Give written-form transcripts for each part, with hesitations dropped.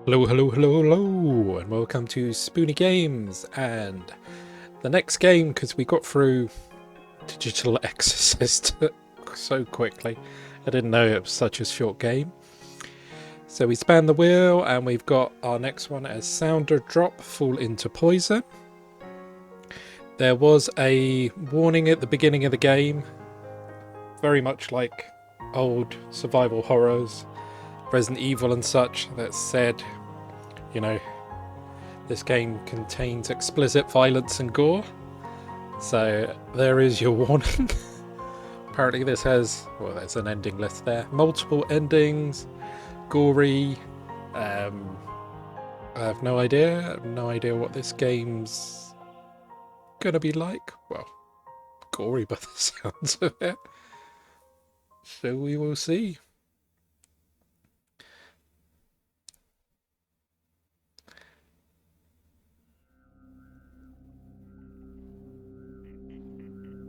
Hello, hello, hello, hello, and welcome to Spoonie Games. And the next game, because we got through Digital Exorcist so quickly, I didn't know it was such a short game. So we span the wheel, and we've got our next one as Sounder Drop Fall into Poison. There was a warning at the beginning of the game, very much like old survival horrors, Resident Evil and such, that said, you know, this game contains explicit violence and gore. So there is your warning. Apparently this has, well, there's an ending list there. Multiple endings, gory. I have no idea. I have no idea what this game's gonna be like. Well, gory by the sounds of it. So we will see.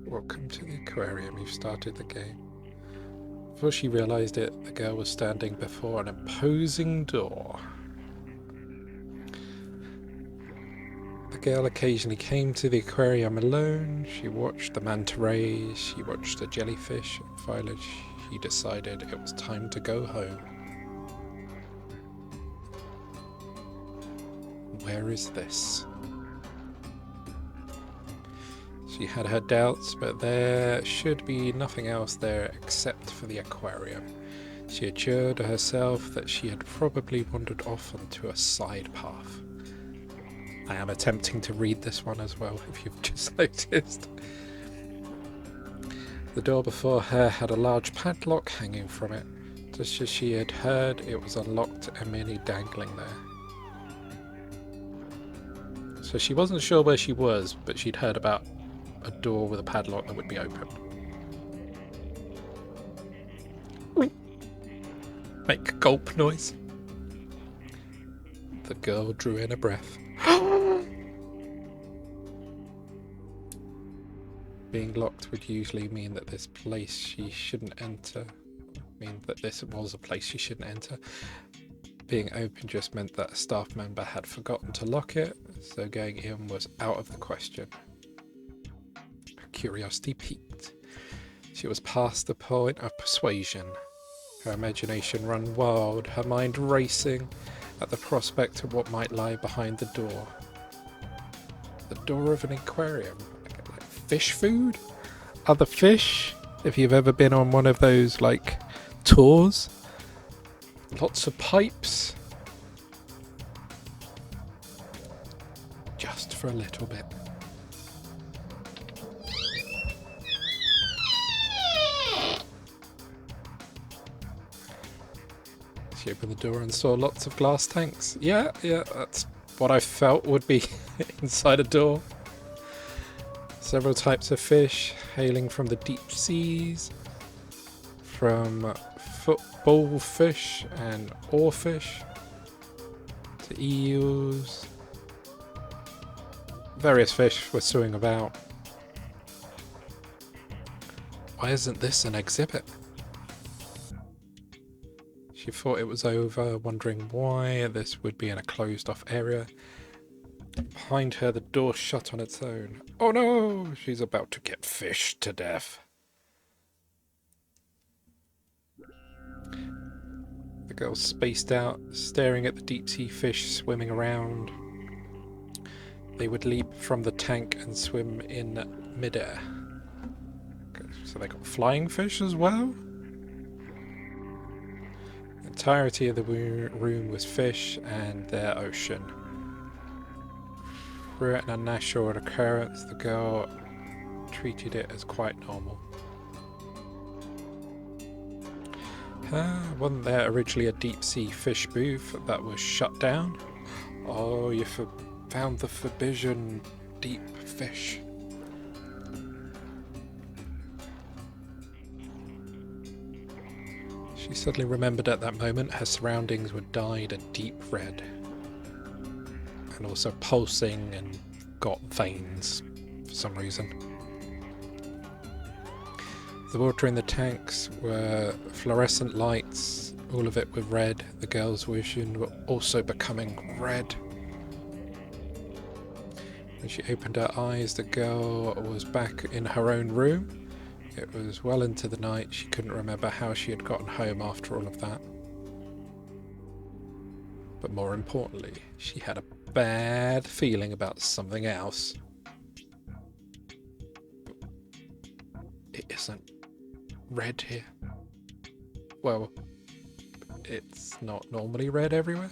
Welcome to the aquarium. You've started the game. Before she realised it, the girl was standing before an imposing door. The girl occasionally came to the aquarium alone. She watched the manta rays, she watched the jellyfish, and finally she decided it was time to go home. Where is this? She had her doubts, but there should be nothing else there except for the aquarium. She assured herself that she had probably wandered off onto a side path. I am attempting to read this one as well, if you've just noticed. The door before her had a large padlock hanging from it. Just as she had heard, it was unlocked and merely dangling there. So she wasn't sure where she was, but she'd heard about a door with a padlock that would be open. Make a gulp noise. The girl drew in a breath. Being locked would usually mean that this place she shouldn't enter. Mean that this was a place she shouldn't enter. Being open just meant that a staff member had forgotten to lock it, so going in was out of the question. Her curiosity piqued. She was past the point of persuasion. Her imagination ran wild, her mind racing at the prospect of what might lie behind the door. The door of an aquarium. Like fish food? Other fish? If you've ever been on one of those, like, tours. Lots of pipes. Just for a little bit. She opened the door and saw lots of glass tanks. Yeah, that's what I felt would be inside a door. Several types of fish hailing from the deep seas, from football fish and oarfish to eels. Various fish were swimming about. Why isn't this an exhibit? She thought it was over, wondering why this would be in a closed-off area. Behind her, the door shut on its own. Oh no! She's about to get fished to death. The girl spaced out, staring at the deep-sea fish swimming around. They would leap from the tank and swim in midair. Okay, so they got flying fish as well? The entirety of the room was fish and their ocean. Through an unnatural occurrence, the girl treated it as quite normal. Wasn't there originally a deep-sea fish booth that was shut down? Oh, you found the forbidden deep fish. She suddenly remembered at that moment her surroundings were dyed a deep red. And also pulsing and got veins for some reason. The water in the tanks were fluorescent lights All of it with red. The girl's vision were also becoming red. When she opened her eyes, the girl was back in her own room. It was well into the night. She couldn't remember how she had gotten home after all of that. But more importantly, she had a bad feeling about something else. It isn't red here. Well, it's not normally red everywhere.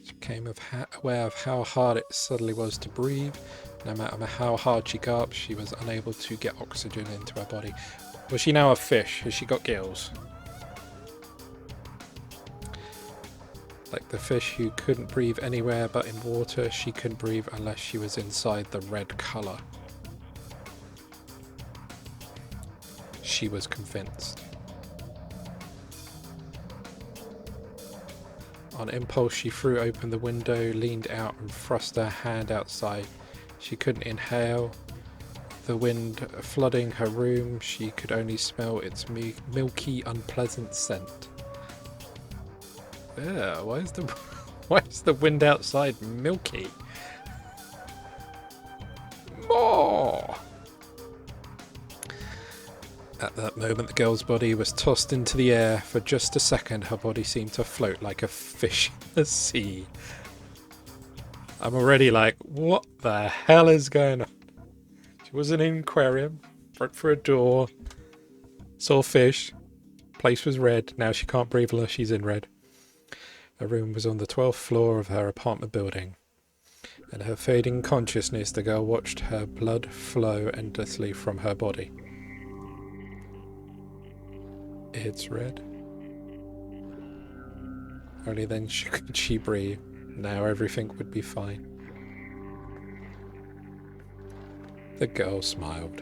She became aware of how hard it suddenly was to breathe. No matter how hard she gulped, she was unable to get oxygen into her body. Was she now a fish? Has she got gills? Like the fish who couldn't breathe anywhere but in water, she couldn't breathe unless she was inside the red colour. She was convinced. On impulse, she threw open the window, leaned out and thrust her hand outside. She couldn't inhale the wind flooding her room. She could only smell its milky, unpleasant scent. Yeah, why is the wind outside milky? More! At that moment, the girl's body was tossed into the air. For just a second, her body seemed to float like a fish in the sea. I'm already like, what the hell is going on? She was in an aquarium, went for a door, saw fish, place was red, now she can't breathe unless she's in red. Her room was on the 12th floor of her apartment building. In her fading consciousness, the girl watched her blood flow endlessly from her body. It's red. Only then could she breathe. Now everything would be fine. The girl smiled.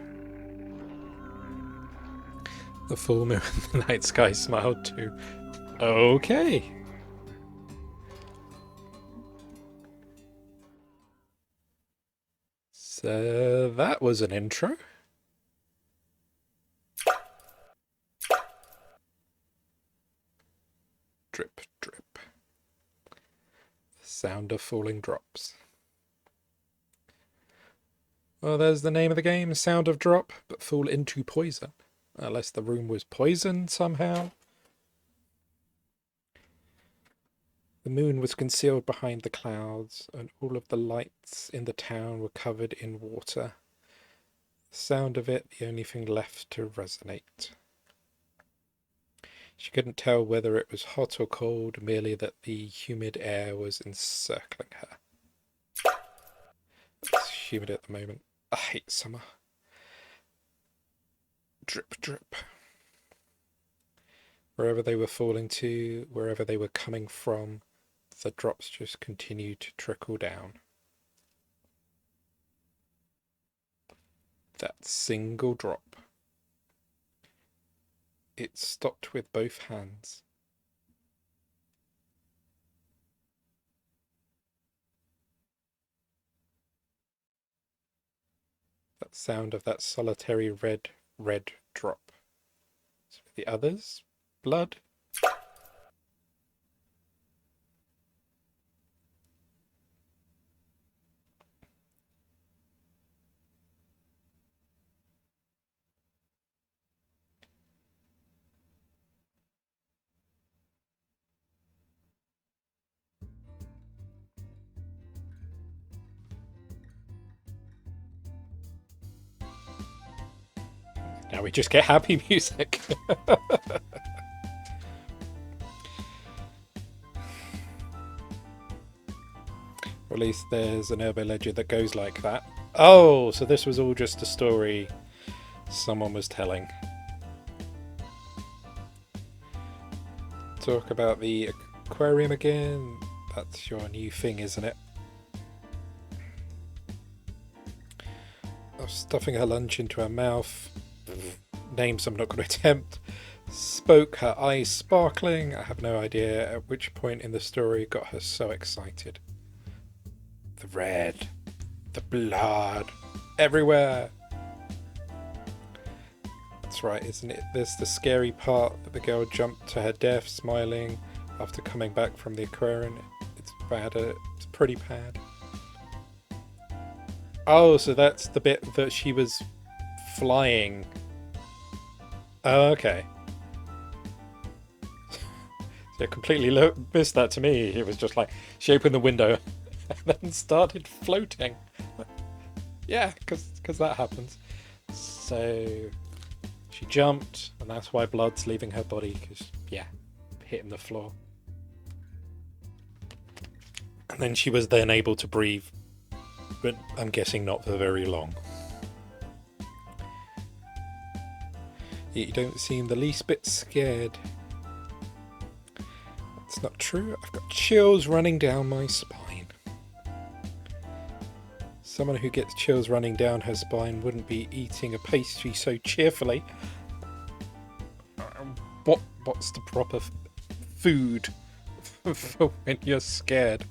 The full moon in the night sky smiled too. Okay. So that was an intro. Drip, drip. The sound of falling drops. Well, there's the name of the game, Sound of Drop, but fall into poison. Unless the room was poisoned somehow. The moon was concealed behind the clouds, and all of the lights in the town were covered in water. The sound of it, the only thing left to resonate. She couldn't tell whether it was hot or cold, merely that the humid air was encircling her. It's humid at the moment. I hate summer. Drip, drip. Wherever they were falling to, wherever they were coming from, the drops just continued to trickle down. That single drop. It stopped with both hands. That sound of that solitary red drop. So the others? Blood? Now we just get happy music. Or at least there's an urban legend that goes like that. Oh, so this was all just a story someone was telling. Talk about the aquarium again. That's your new thing, isn't it? Stuffing her lunch into her mouth. Names I'm not going to attempt. Spoke, her eyes sparkling. I have no idea at which point in the story got her so excited. The red, the blood, everywhere. That's right, isn't it? There's the scary part that the girl jumped to her death smiling after coming back from the aquarium. It's bad. It's pretty bad. Oh, so that's the bit that she was flying. Oh, okay. So I completely missed that to me. It was just like she opened the window and then started floating. Yeah, because that happens. So she jumped, and that's why blood's leaving her body, because, yeah, hitting the floor. And then she was then able to breathe, but I'm guessing not for very long. You don't seem the least bit scared. That's not true. I've got chills running down my spine. Someone who gets chills running down her spine wouldn't be eating a pastry so cheerfully. What's the proper food for when you're scared?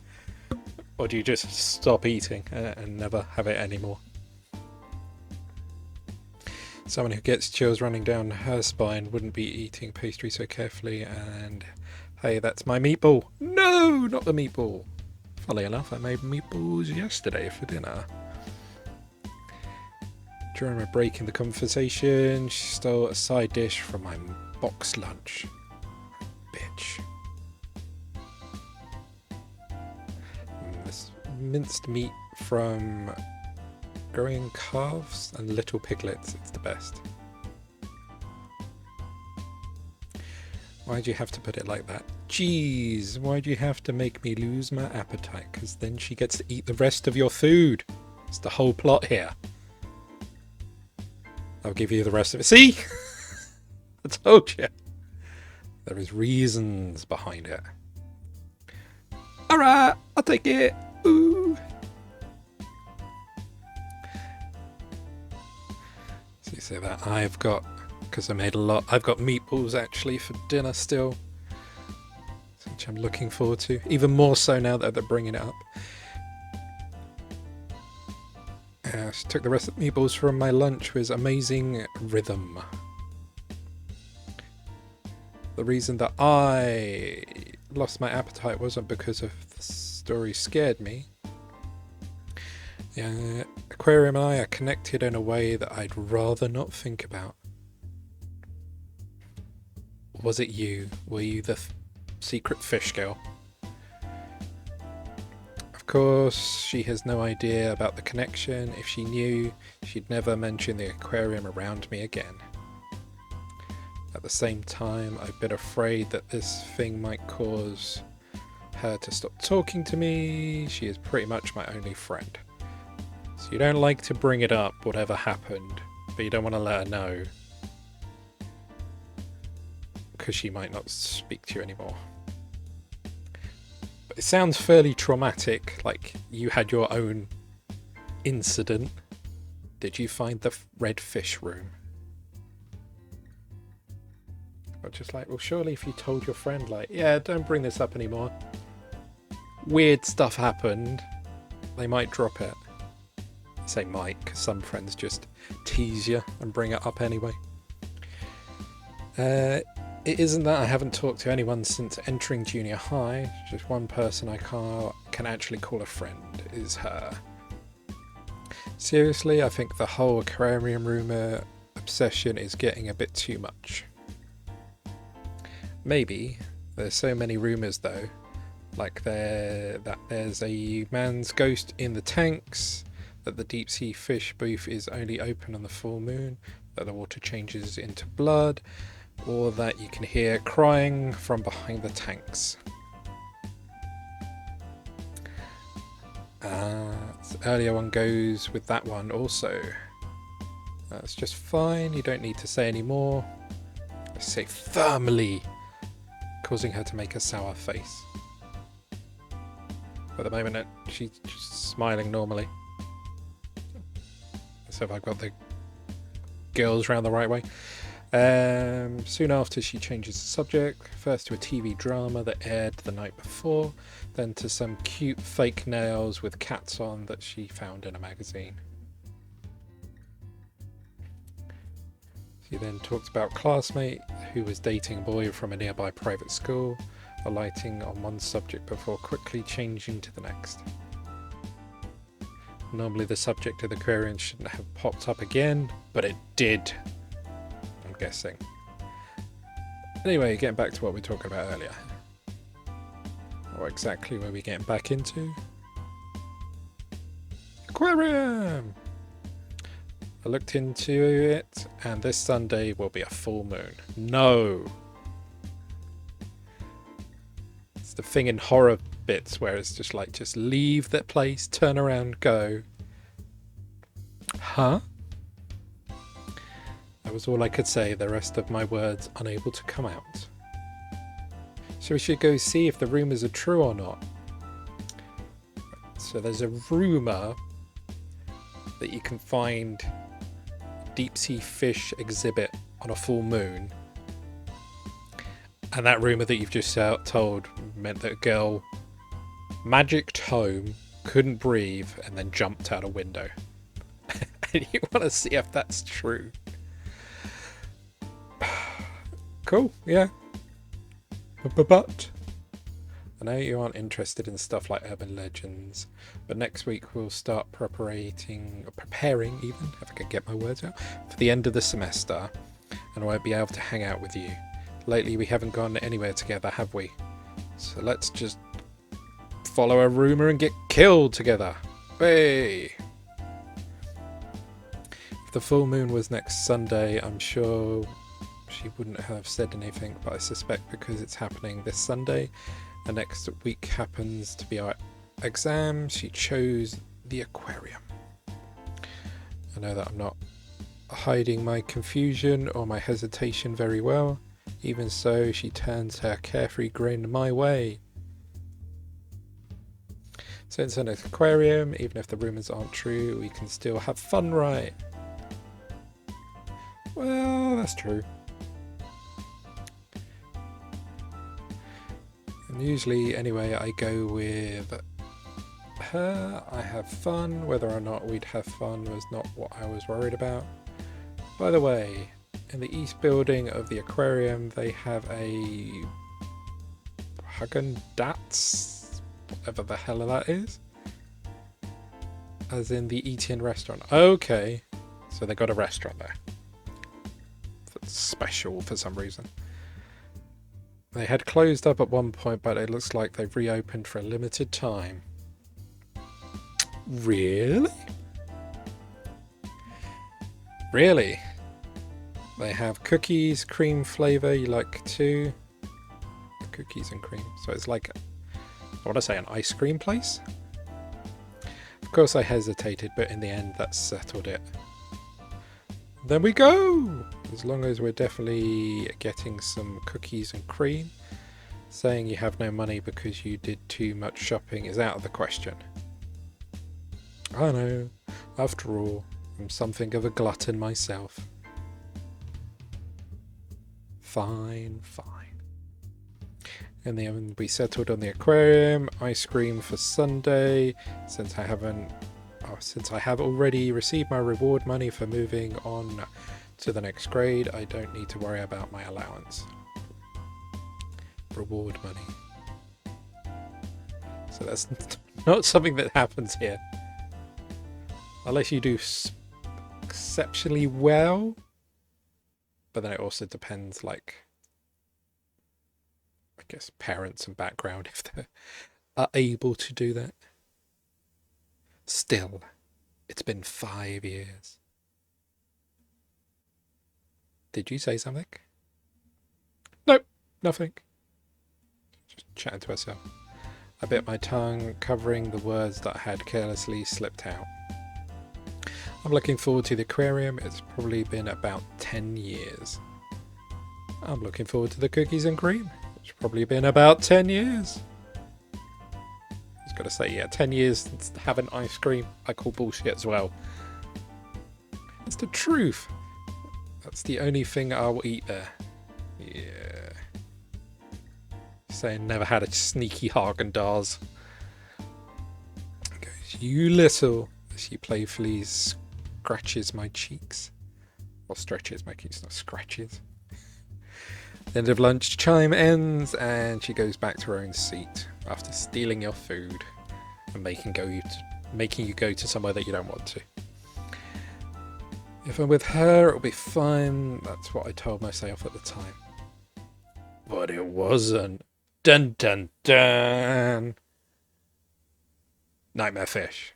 Or do you just stop eating and never have it anymore? Someone who gets chills running down her spine wouldn't be eating pastry so carefully. And hey, that's my meatball. No, not the meatball. Funnily enough, I made meatballs yesterday for dinner. During my break in the conversation, she stole a side dish from my box lunch. Bitch. This minced meat from growing calves and little piglets. It's the best. Why'd you have to put it like that? Jeez, why'd you have to make me lose my appetite? Because then she gets to eat the rest of your food. It's the whole plot here. I'll give you the rest of it. See? I told you. There is reasons behind it. Alright, I'll take it. Ooh. So you say that I've got, because I made a lot, I've got meatballs actually for dinner still, which I'm looking forward to. Even more so now that they're bringing it up. She took the rest of the meatballs from my lunch with amazing rhythm. The reason that I lost my appetite wasn't because of the story scared me. The aquarium and I are connected in a way that I'd rather not think about. Was it you? Were you the secret fish girl? Of course, she has no idea about the connection. If she knew, she'd never mention the aquarium around me again. At the same time, I've been afraid that this thing might cause her to stop talking to me. She is pretty much my only friend. So you don't like to bring it up, whatever happened, but you don't want to let her know, because she might not speak to you anymore. But it sounds fairly traumatic, like you had your own incident. Did you find the red fish room? Or just like, well, surely if you told your friend, like, yeah, don't bring this up anymore, weird stuff happened, they might drop it. I say might, because some friends just tease you and bring it up anyway. It isn't that I haven't talked to anyone since entering junior high. Just one person I can actually call a friend is her. Seriously, I think the whole aquarium rumour obsession is getting a bit too much. Maybe. There's so many rumours though. Like that there's a man's ghost in the tanks, that the deep sea fish booth is only open on the full moon, that the water changes into blood, or that you can hear crying from behind the tanks. The earlier one goes with that one also. That's just fine, you don't need to say any more. I say firmly, causing her to make a sour face. At the moment, she's just smiling normally. So I've got the girls round the right way. Soon after, she changes the subject, first to a TV drama that aired the night before, then to some cute fake nails with cats on that she found in a magazine. She then talks about a classmate who was dating a boy from a nearby private school, alighting on one subject before quickly changing to the next. Normally the subject of the aquarium shouldn't have popped up again, but it did, I'm guessing. Anyway, getting back to what we were talking about earlier. What exactly were we getting back into? Aquarium! I looked into it, and this Sunday will be a full moon. No! It's the thing in horror bits where it's just like, just leave that place, turn around, go. Huh? That was all I could say, the rest of my words unable to come out. So we should go see if the rumours are true or not. So there's a rumour that you can find deep sea fish exhibit on a full moon. And that rumour that you've just told meant that a girl magicked home, couldn't breathe, and then jumped out a window. And you want to see if that's true. Cool, yeah. But I know you aren't interested in stuff like urban legends, but next week we'll start preparing even, if I can get my words out, for the end of the semester, and I won't be able to hang out with you. Lately we haven't gone anywhere together, have we? So let's just follow a rumour and get killed together. Hey! If the full moon was next Sunday, I'm sure she wouldn't have said anything, but I suspect because it's happening this Sunday and next week happens to be our exam, she chose the aquarium. I know that I'm not hiding my confusion or my hesitation very well. Even so, she turns her carefree grin my way. So it's an aquarium, even if the rumours aren't true, we can still have fun, right? Well, that's true. And usually, anyway, I go with her. I have fun. Whether or not we'd have fun was not what I was worried about. By the way, in the east building of the aquarium, they have a Häagen-Dazs, whatever the hell that is. As in the Etienne restaurant. Okay, so they got a restaurant there. That's special for some reason. They had closed up at one point, but it looks like they've reopened for a limited time. Really? Really? They have cookies, cream flavour, you like too? Cookies and cream. So it's like, I want to say an ice cream place? Of course I hesitated, but in the end that settled it. Then we go! As long as we're definitely getting some cookies and cream. Saying you have no money because you did too much shopping is out of the question. I know, after all, I'm something of a glutton myself. Fine, fine. In the end, we settled on the aquarium, ice cream for Sunday, since I have already received my reward money for moving on to the next grade, I don't need to worry about my allowance. Reward money. So that's not something that happens here. Unless you do exceptionally well. But then it also depends, like, I guess, parents and background, if they are able to do that. Still, it's been 5 years. Did you say something? Nope, nothing. Just chatting to herself. I bit my tongue, covering the words that had carelessly slipped out. I'm looking forward to the aquarium. It's probably been about 10 years. I'm looking forward to the cookies and cream. It's probably been about 10 years. I was going to say, yeah, 10 years since having ice cream. I call bullshit as well. It's the truth. That's the only thing I'll eat there. Yeah. Saying never had a sneaky Häagen-Dazs. Goes, you little, as she playfully scratches my cheeks. Or stretches, making it's not scratches. The end of lunch chime ends and she goes back to her own seat after stealing your food and making you go to somewhere that you don't want to. If I'm with her, it'll be fine. That's what I told myself at the time. But it wasn't. Dun dun dun. Nightmare Fish.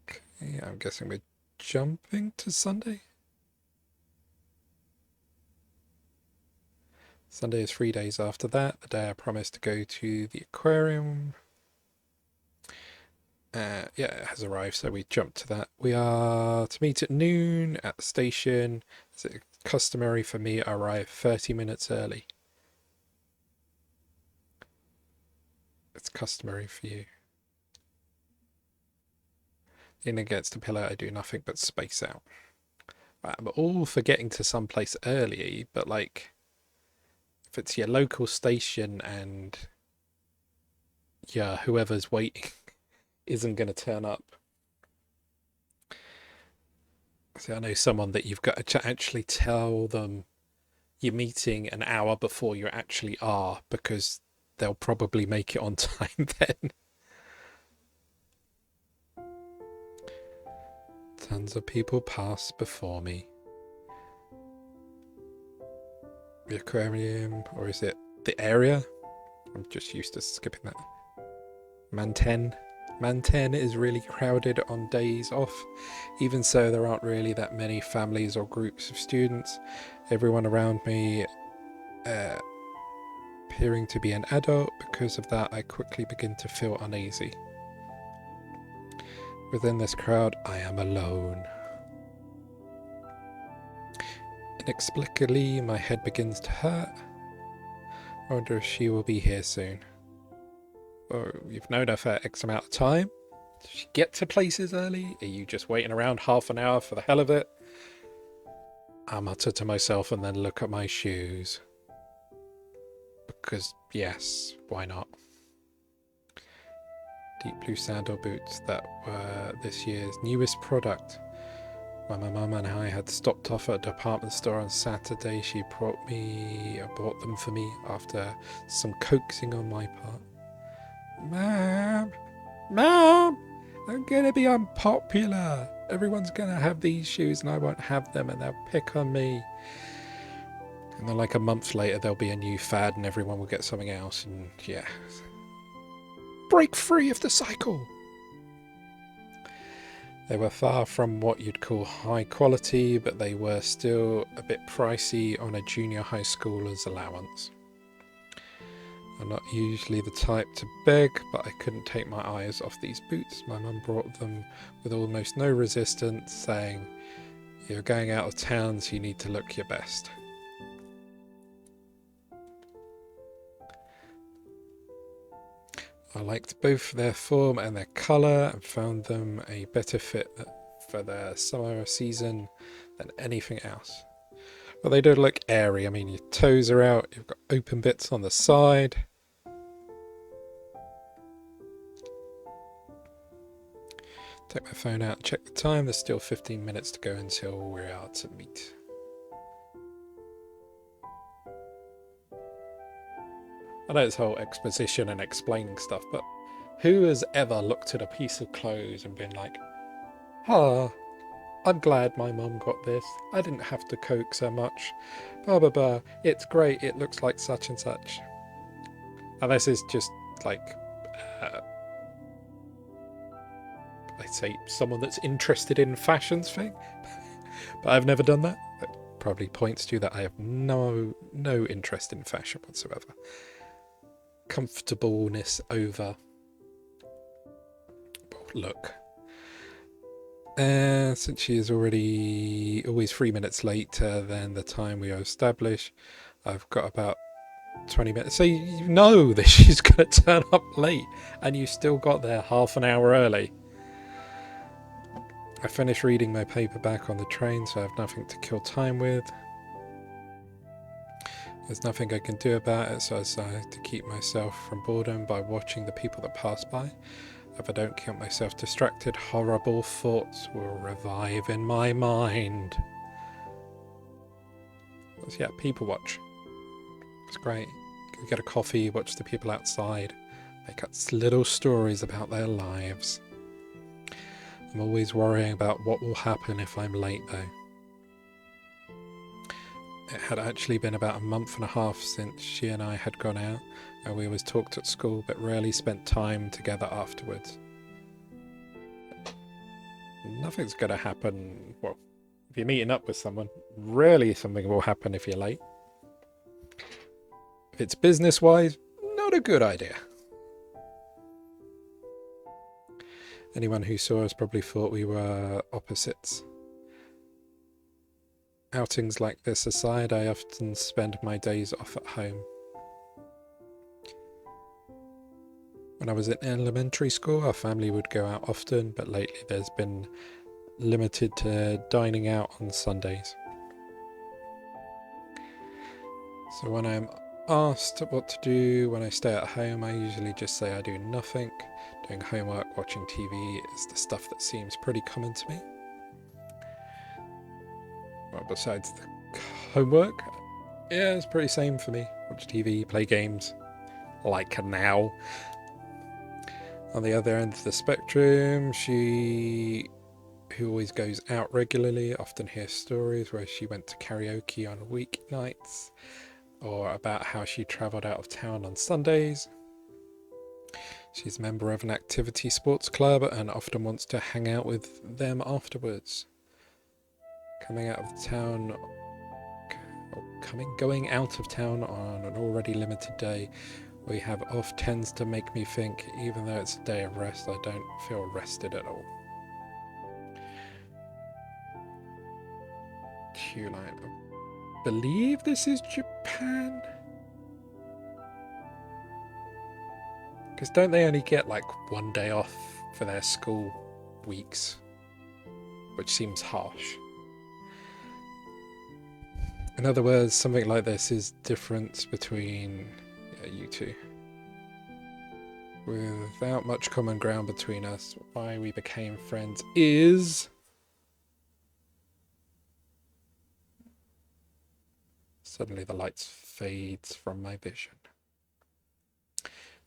Okay, I'm guessing we're jumping to Sunday. Sunday is 3 days after that, the day I promised to go to the aquarium. Yeah, it has arrived, so we jumped to that. We are to meet at noon at the station. Is it customary for me to arrive 30 minutes early? It's customary for you. In against a pillar, I do nothing but space out. I'm all for getting to some place early, but like, if it's your local station and yeah, whoever's waiting isn't going to turn up. See, I know someone that you've got to actually tell them you're meeting an hour before you actually are, because they'll probably make it on time then. Tons of people pass before me. The aquarium, or is it the area? I'm just used to skipping that. Manten is really crowded on days off. Even so, there aren't really that many families or groups of students. Everyone around me appearing to be an adult. Because of that, I quickly begin to feel uneasy. Within this crowd, I am alone. Inexplicably, my head begins to hurt. I wonder if she will be here soon. Oh, you've known her for X amount of time? Does she get to places early? Are you just waiting around half an hour for the hell of it? I mutter to myself and then look at my shoes. Because, yes, why not? Deep blue sandal boots that were this year's newest product. When my mum and I had stopped off at a department store on Saturday, she bought them for me after some coaxing on my part. Mom, I'm gonna be unpopular. Everyone's gonna have these shoes and I won't have them, and they'll pick on me. And then like a month later there'll be a new fad and everyone will get something else, and yeah. Break free of the cycle! They were far from what you'd call high quality, but they were still a bit pricey on a junior high schooler's allowance. I'm not usually the type to beg, but I couldn't take my eyes off these boots. My mum brought them with almost no resistance, saying, "You're going out of town, so you need to look your best." I liked both their form and their colour and found them a better fit for the summer season than anything else. Well, they do look airy. I mean, your toes are out, you've got open bits on the side. Take my phone out and check the time. There's still 15 minutes to go until we are to meet. I know it's whole exposition and explaining stuff, but who has ever looked at a piece of clothes and been like, "Ah, I'm glad my mum got this. I didn't have to coax so much. Blah blah blah. It's great. It looks like such and such." And this is just like, I'd say someone that's interested in fashions thing, but I've never done that. That probably points to that I have no interest in fashion whatsoever. Comfortableness over look. Since she is already always 3 minutes later than the time we established, I've got about 20 minutes. So you know that she's going to turn up late, and you still got there half an hour early. I finished reading my paperback on the train, so I have nothing to kill time with. There's nothing I can do about it, so I decided to keep myself from boredom by watching the people that pass by. If I don't keep myself distracted, horrible thoughts will revive in my mind. So yeah, people watch. It's great. You get a coffee, watch the people outside, make up little stories about their lives. I'm always worrying about what will happen if I'm late though. It had actually been about a month and a half since she and I had gone out, and we always talked at school but rarely spent time together afterwards. Nothing's going to happen. Well, if you're meeting up with someone, rarely something will happen if you're late. If it's business-wise, not a good idea. Anyone who saw us probably thought we were opposites. Outings like this aside, I often spend my days off at home. When I was in elementary school, our family would go out often, but lately there's been limited to dining out on Sundays. So when I'm asked what to do when I stay at home, I usually just say I do nothing. Doing homework, watching TV is the stuff that seems pretty common to me. Well, besides the homework, yeah, it's pretty same for me. Watch TV, play games, like now. On the other end of the spectrum, she, who always goes out regularly, often hears stories where she went to karaoke on weeknights, or about how she travelled out of town on Sundays. She's a member of an activity sports club and often wants to hang out with them afterwards. Going out of town on an already limited day we have off tends to make me think, even though it's a day of rest, I don't feel rested at all. I believe this is Japan. Because don't they only get like one day off for their school weeks? Which seems harsh. In other words, something like this is difference between you two. Without much common ground between us, why we became friends is... Suddenly the light fades from my vision.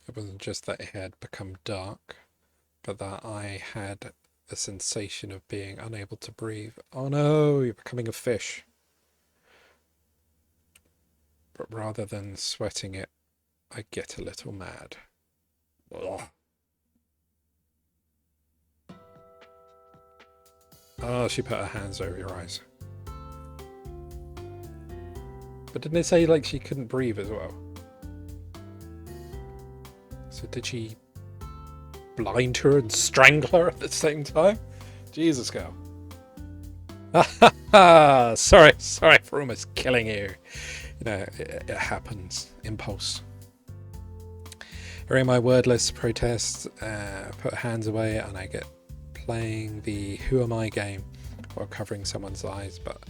It wasn't just that it had become dark, but that I had the sensation of being unable to breathe. Oh no, you're becoming a fish. But rather than sweating it, I get a little mad. Ugh. Oh, she put her hands over your eyes. But didn't it say like she couldn't breathe as well? So did she blind her and strangle her at the same time? Jesus, girl. Sorry for almost killing you. You know, it happens. Impulse. Hearing my wordless protest, put hands away, and I get playing the Who Am I game while covering someone's eyes, but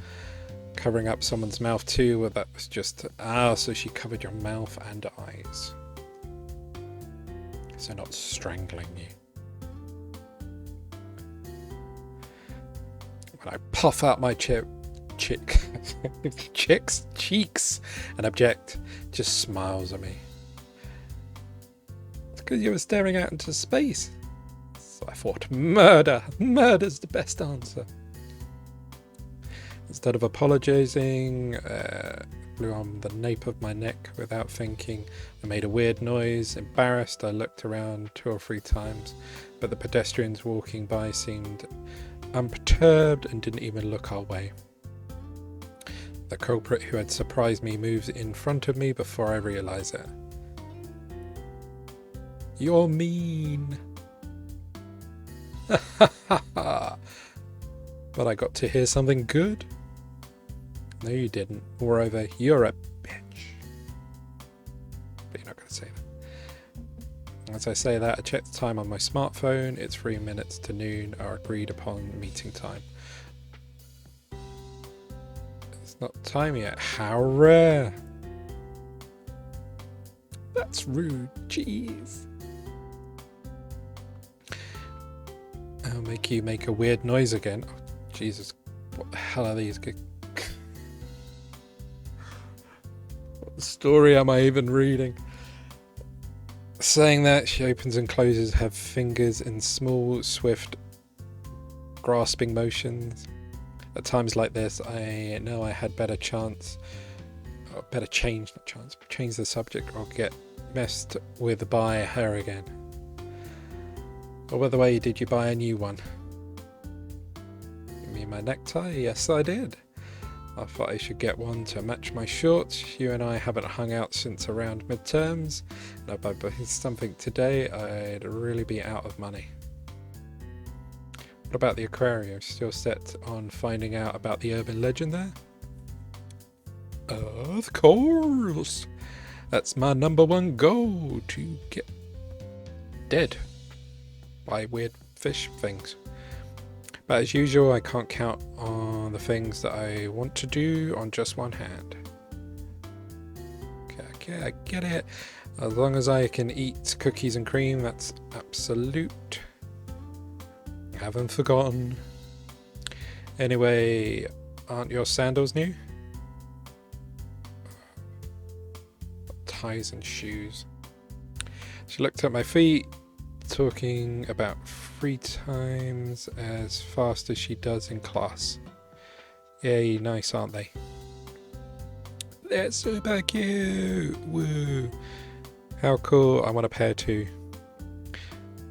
covering up someone's mouth too. Well, that was just so she covered your mouth and eyes, so not strangling you. When I puff out my cheeks and object, just smiles at me. It's because you were staring out into space. So I thought, murder's the best answer. Instead of apologizing, blew on the nape of my neck without thinking. I made a weird noise. Embarrassed, I looked around 2 or 3 times, but the pedestrians walking by seemed unperturbed and didn't even look our way. The culprit who had surprised me moves in front of me before I realise it. You're mean. But I got to hear something good. No, you didn't. Moreover, you're a bitch. But you're not going to say that. As I say that, I check the time on my smartphone. It's 3 minutes to noon, our agreed upon meeting time. It's not time yet. How rare. That's rude. Jeez. I'll make you make a weird noise again. Oh, Jesus. What the hell are these? What story am I even reading? Saying that, she opens and closes her fingers in small, swift, grasping motions. At times like this, I know I had better change the subject, or get messed with by her again. Oh, by the way, did you buy a new one? You mean my necktie? Yes, I did. I thought I should get one to match my shorts. You and I haven't hung out since around midterms, and if I buy something today, I'd really be out of money. What about the aquarium? Still set on finding out about the urban legend there? Of course! That's my #1 goal, to get dead by weird fish things. But as usual, I can't count on the things that I want to do on just one hand. Okay, I get it. As long as I can eat cookies and cream, that's absolute. Haven't forgotten. Anyway, aren't your sandals new? Ties and shoes. She looked at my feet, talking about 3 times as fast as she does in class. Yay, nice, aren't they? They're super cute! Woo! How cool, I want a pair too.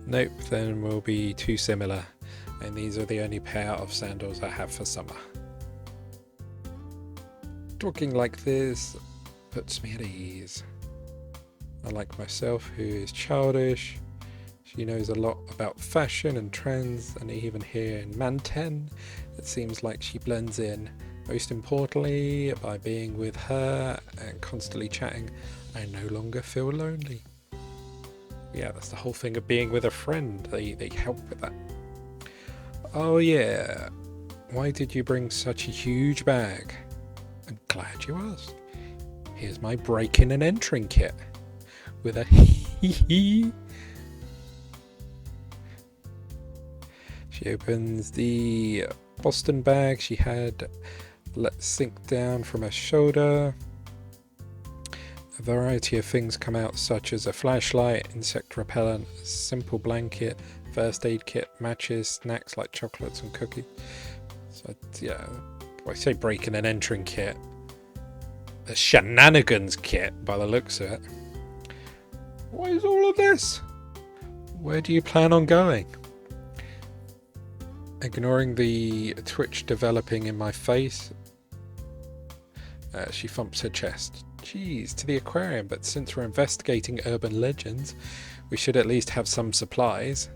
Nope, then we'll be too similar, and these are the only pair of sandals I have for summer. Talking like this puts me at ease. Unlike myself, who is childish, she knows a lot about fashion and trends, and even here in Manten, it seems like she blends in. Most importantly, by being with her and constantly chatting, I no longer feel lonely. Yeah, that's the whole thing of being with a friend. They help with that. Oh yeah, why did you bring such a huge bag? I'm glad you asked. Here's my break-in and entering kit. With a hee. She opens the Boston bag she had let sink down from her shoulder. A variety of things come out, such as a flashlight, insect repellent, a simple blanket, first aid kit, matches, snacks like chocolates and cookies. So yeah, I say breaking and entering kit. A shenanigans kit by the looks of it. What is all of this? Where do you plan on going? Ignoring the twitch developing in my face, she thumps her chest. Geez, to the aquarium, but since we're investigating urban legends, we should at least have some supplies.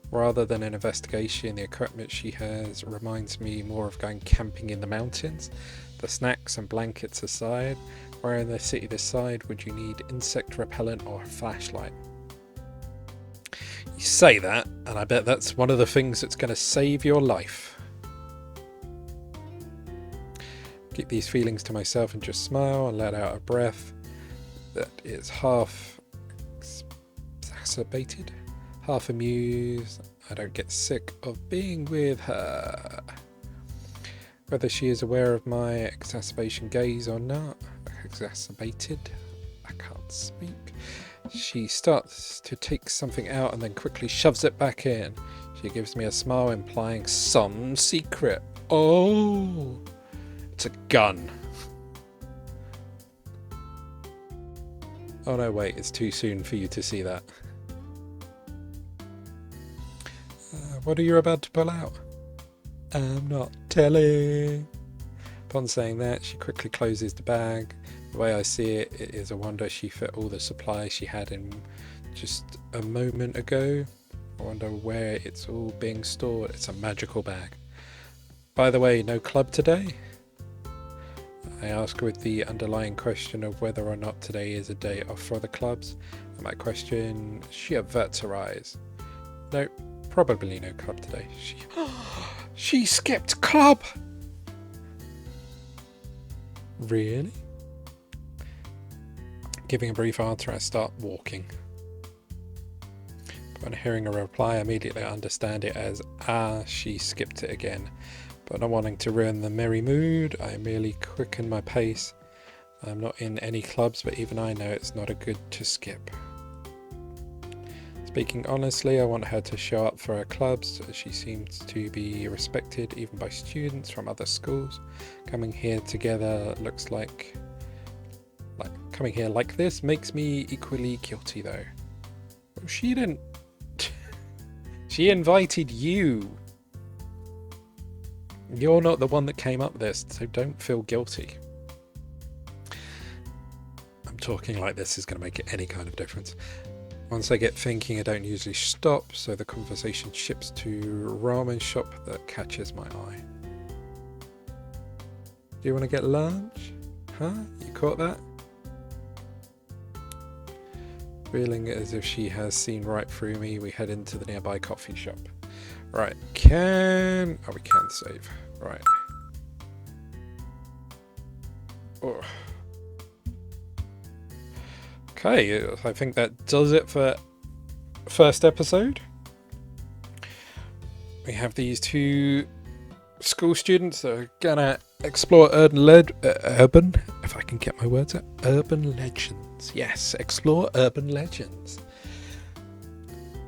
Rather than an investigation, the equipment she has reminds me more of going camping in the mountains. The snacks and blankets aside, where in the city this side would you need insect repellent or a flashlight? You say that, and I bet that's one of the things that's going to save your life. Keep these feelings to myself and just smile and let out a breath that is half exacerbated, half amused. I don't get sick of being with her. Whether she is aware of my exacerbation gaze or not, exacerbated, I can't speak. She starts to take something out and then quickly shoves it back in. She gives me a smile implying some secret. Oh, it's a gun. Oh no, wait, it's too soon for you to see that. What are you about to pull out? I'm not telling. Upon saying that, she quickly closes the bag. The way I see it, it is a wonder she fit all the supplies she had in just a moment ago. I wonder where it's all being stored. It's a magical bag. By the way, no club today? I ask with the underlying question of whether or not today is a day off for the clubs. And my question, she averts her eyes. No, probably no club today. She skipped club! Really? Giving a brief answer, I start walking. Upon hearing a reply, I immediately understand it as, she skipped it again. But not wanting to ruin the merry mood, I merely quicken my pace. I'm not in any clubs, but even I know it's not a good to skip. Speaking honestly, I want her to show up for her clubs, as she seems to be respected even by students from other schools. Coming here together looks like coming here like this makes me equally guilty though. Well, she didn't. She invited you. You're not the one that came up with this, so don't feel guilty. I'm talking like this is going to make it any kind of difference. Once I get thinking, I don't usually stop, so the conversation shifts to ramen shop that catches my eye. Do you want to get lunch? Huh? You caught that? Feeling as if she has seen right through me, we head into the nearby coffee shop. Right, we can save. Right. Oh. Okay, I think that does it for first episode. We have these two school students that are gonna explore urban, if I can get my words out, urban legends. Yes, explore urban legends.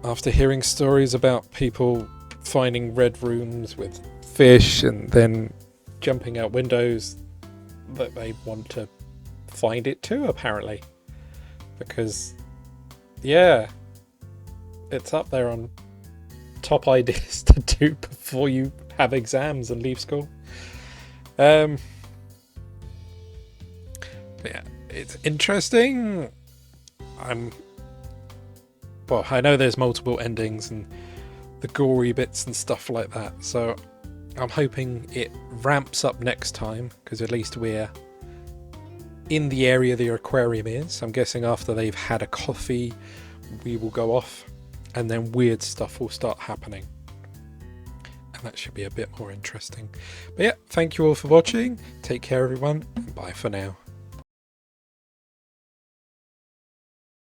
After hearing stories about people finding red rooms with fish and then jumping out windows, that they want to find it too, apparently. Because, yeah, it's up there on top ideas to do before you have exams and leave school. Yeah, it's interesting. Well, I know there's multiple endings and the gory bits and stuff like that, so I'm hoping it ramps up next time, because at least we're in the area the aquarium is. I'm guessing after they've had a coffee, we will go off and then weird stuff will start happening. And that should be a bit more interesting. But yeah, thank you all for watching. Take care everyone, and bye for now.